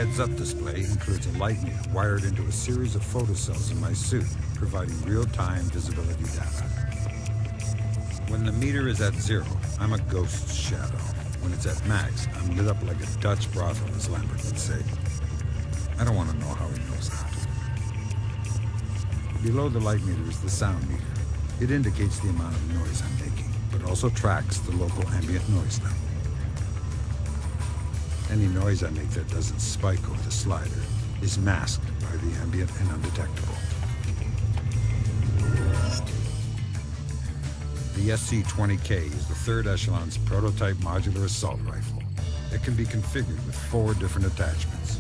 heads-up display includes a light meter wired into a series of photocells in my suit, providing real-time visibility data. When the meter is at 0, I'm a ghost shadow. When it's at max, I'm lit up like a Dutch brothel, as Lambert would say. I don't want to know how he knows that. Below the light meter is the sound meter. It indicates the amount of noise I'm making, but also tracks the local ambient noise level. Any noise I make that doesn't spike over the slider is masked by the ambient and undetectable. The SC-20K is the 3rd Echelon's prototype modular assault rifle. It can be configured with 4 different attachments.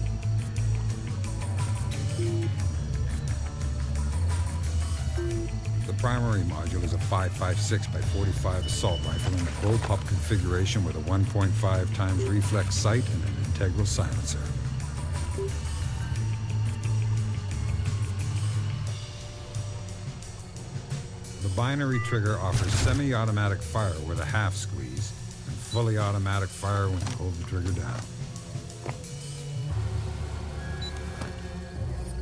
The primary module is a 5.56 by 45 assault rifle in a bullpup configuration with a 1.5 times reflex sight and an integral silencer. The binary trigger offers semi-automatic fire with a half squeeze and fully automatic fire when you hold the trigger down.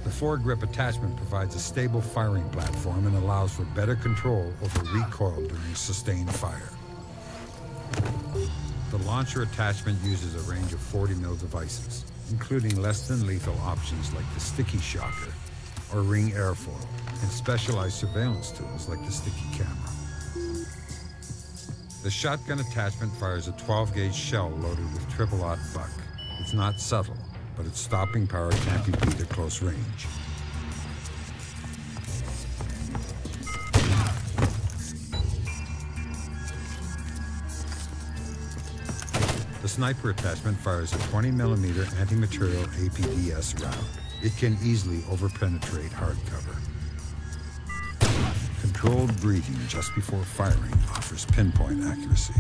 The foregrip attachment provides a stable firing platform and allows for better control over recoil during sustained fire. The launcher attachment uses a range of 40mm devices, including less than lethal options like the sticky shocker or ring airfoil, and specialized surveillance tools like the sticky camera. The shotgun attachment fires a 12-gauge shell loaded with triple-aught buck. It's not subtle, but its stopping power can't be beat at close range. The sniper attachment fires a 20mm anti-material APDS round. It can easily overpenetrate hard cover. Controlled breathing just before firing offers pinpoint accuracy.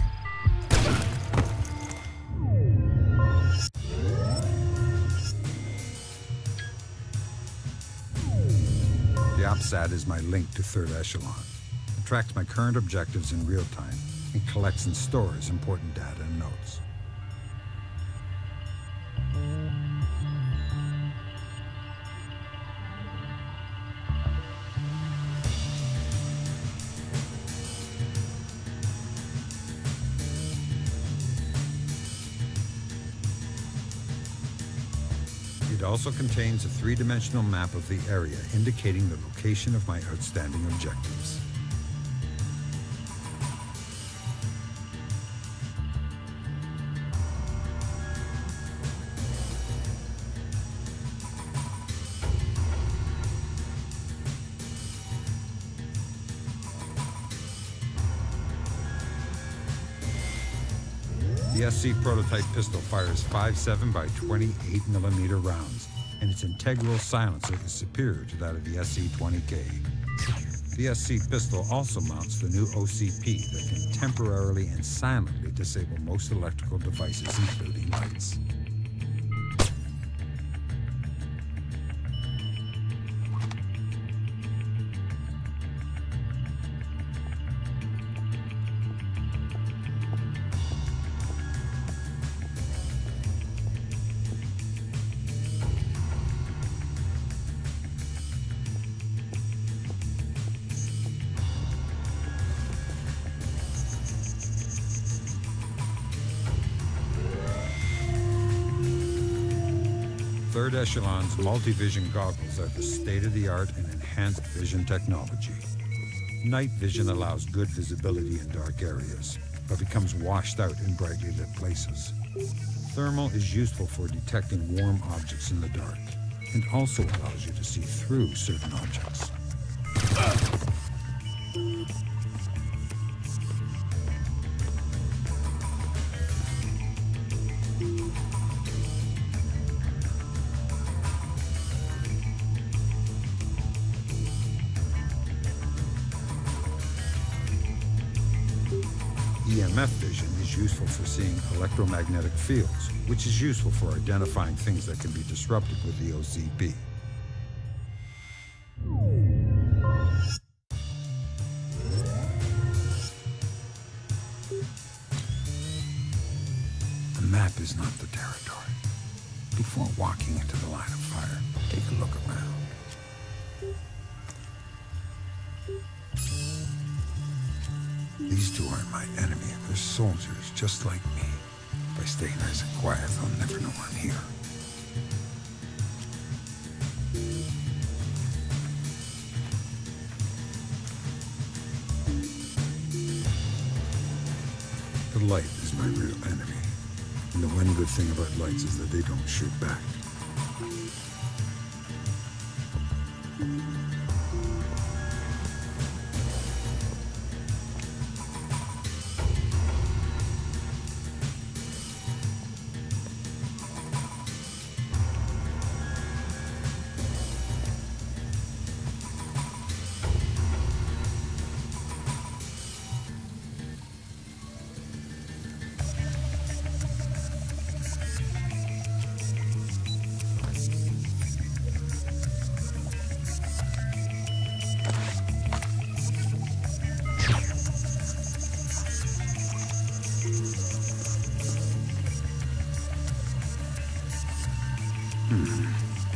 The OPSAT is my link to 3rd Echelon. It tracks my current objectives in real time and collects and stores important data and notes. It also contains a 3-dimensional map of the area indicating the location of my outstanding objectives. The SC prototype pistol fires 5.7 by 28mm rounds, and its integral silencer is superior to that of the SC-20K. The SC pistol also mounts the new OCP that can temporarily and silently disable most electrical devices, including lights. Third Echelon's multi-vision goggles are the state-of-the-art and enhanced vision technology. Night vision allows good visibility in dark areas, but becomes washed out in brightly lit places. Thermal is useful for detecting warm objects in the dark, and also allows you to see through certain objects. EMF vision is useful for seeing electromagnetic fields, which is useful for identifying things that can be disrupted with the OCP. The map is not the territory. Before walking into the line of fire, take a look around. These two aren't my enemy. They're soldiers just like me. If I stay nice and quiet, they'll never know I'm here. The light is my real enemy. And the one good thing about lights is that they don't shoot back.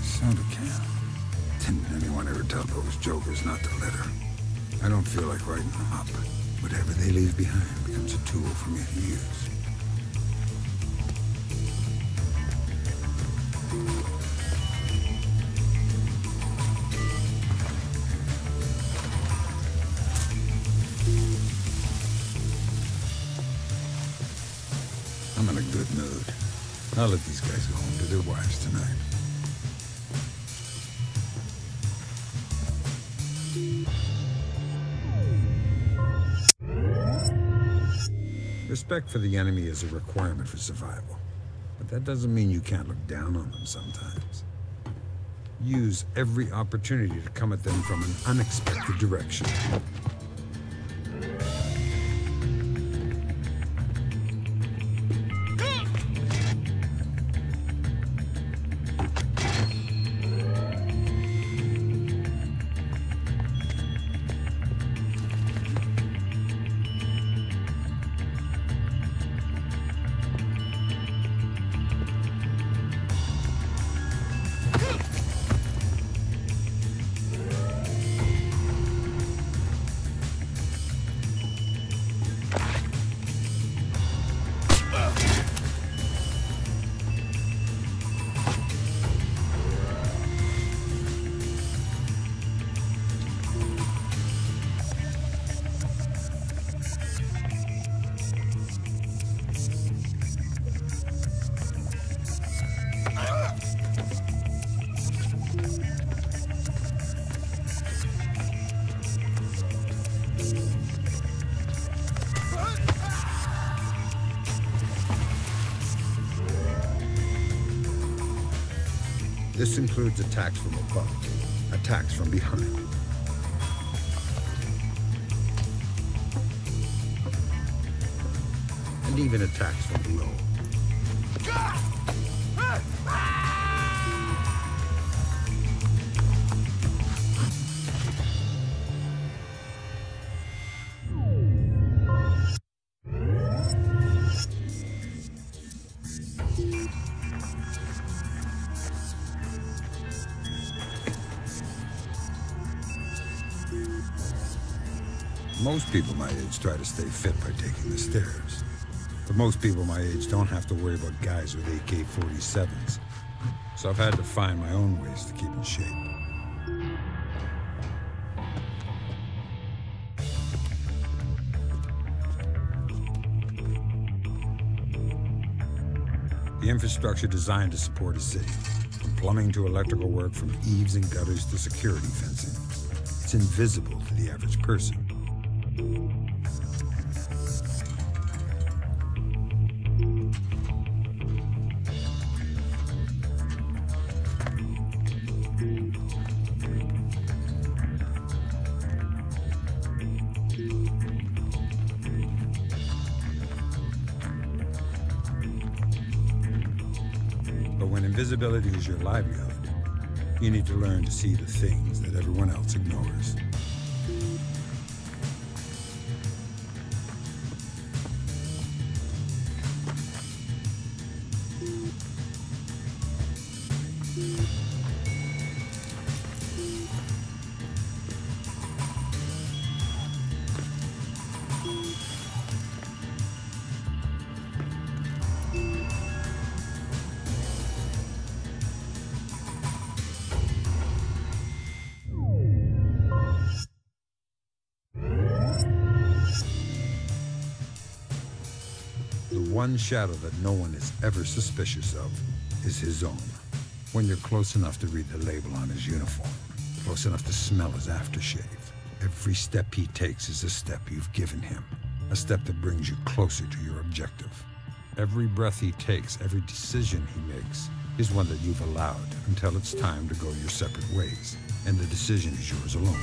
Soda can. Didn't anyone ever tell those jokers not to litter? I don't feel like writing them up. Whatever they leave behind becomes a tool for me to use. I'm in a good mood. I'll let these guys go home to their wives tonight. Respect for the enemy is a requirement for survival, but that doesn't mean you can't look down on them sometimes. Use every opportunity to come at them from an unexpected direction. This includes attacks from above, attacks from behind. And even attacks from below. Most people my age try to stay fit by taking the stairs. But most people my age don't have to worry about guys with AK-47s. So I've had to find my own ways to keep in shape. The infrastructure designed to support a city, from plumbing to electrical work, from eaves and gutters to security fencing. It's invisible to the average person. But when invisibility is your livelihood, you need to learn to see the things that everyone else ignores. one shadow that no one is ever suspicious of is his own. When you're close enough to read the label on his uniform, close enough to smell his aftershave, every step he takes is a step you've given him, a step that brings you closer to your objective. Every breath he takes, every decision he makes, is one that you've allowed until it's time to go your separate ways, and the decision is yours alone.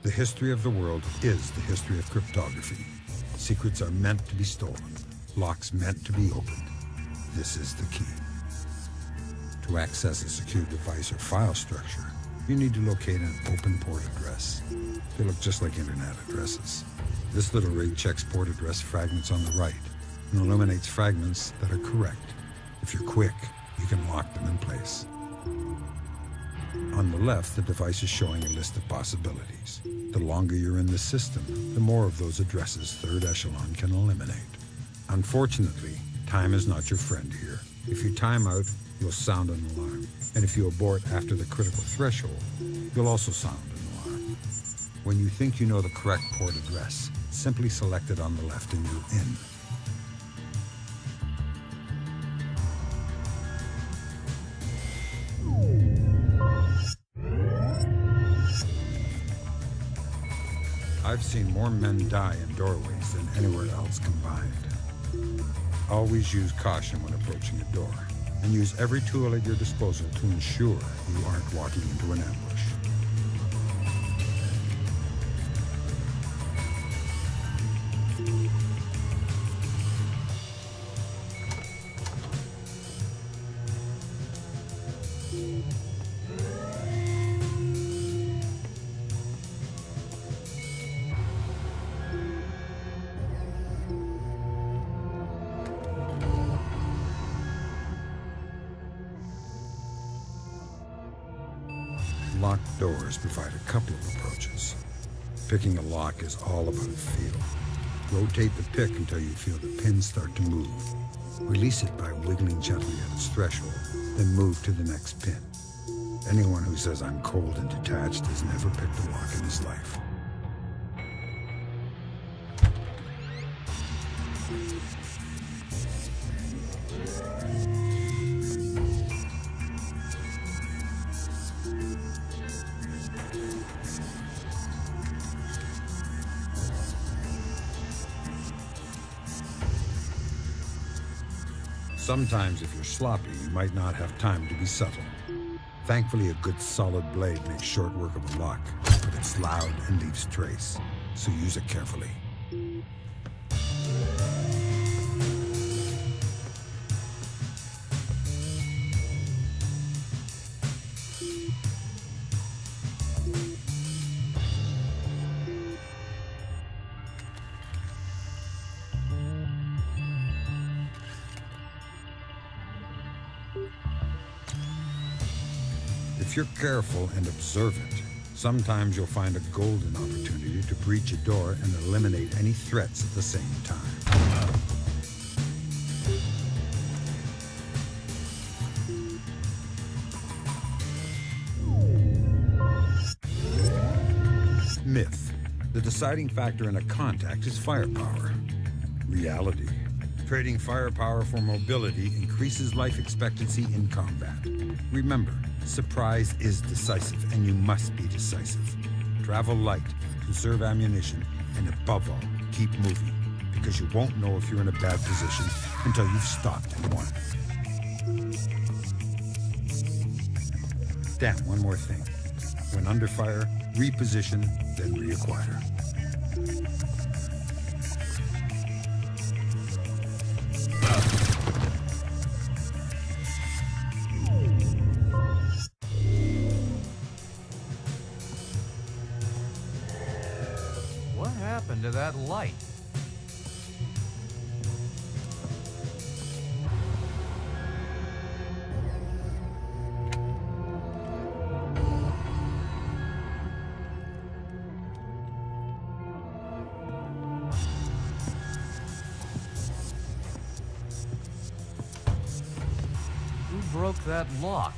The history of the world is the history of cryptography. Secrets are meant to be stolen, locks meant to be opened. This is the key. To access a secure device or file structure, you need to locate an open port address. They look just like internet addresses. This little rig checks port address fragments on the right and eliminates fragments that are correct. If you're quick, you can lock them in place. On the left, the device is showing a list of possibilities. The longer you're in the system, the more of those addresses third echelon can eliminate. Unfortunately, time is not your friend here. If you time out, you'll sound an alarm. And if you abort after the critical threshold, you'll also sound an alarm. When you think you know the correct port address, simply select it on the left and you're in. I've seen more men die in doorways than anywhere else combined. Always use caution when approaching a door, and use every tool at your disposal to ensure you aren't walking into an ambush. Locked doors provide a couple of approaches. Picking a lock is all about feel. Rotate the pick until you feel the pin start to move. Release it by wiggling gently at its threshold, then move to the next pin. Anyone who says I'm cold and detached has never picked a lock in his life. Sometimes, if you're sloppy, you might not have time to be subtle. Thankfully, a good solid blade makes short work of a lock, but it's loud and leaves trace, so use it carefully. If you're careful and observant, sometimes you'll find a golden opportunity to breach a door and eliminate any threats at the same time. Myth. The deciding factor in a contact is firepower. Reality. Trading firepower for mobility increases life expectancy in combat. Remember, surprise is decisive, and you must be decisive. Travel light, conserve ammunition, and above all, keep moving, because you won't know if you're in a bad position until you've stopped and won. Damn, one more thing. When under fire, reposition, then reacquire. that light? Who broke that lock?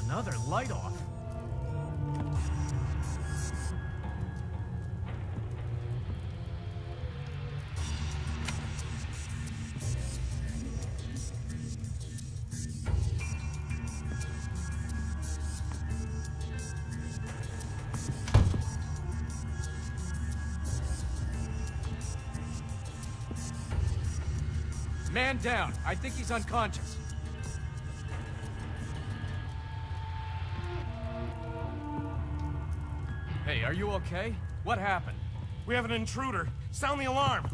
Another light off. Man down. I think he's unconscious. Hey, are you okay? What happened? We have an intruder. Sound the alarm.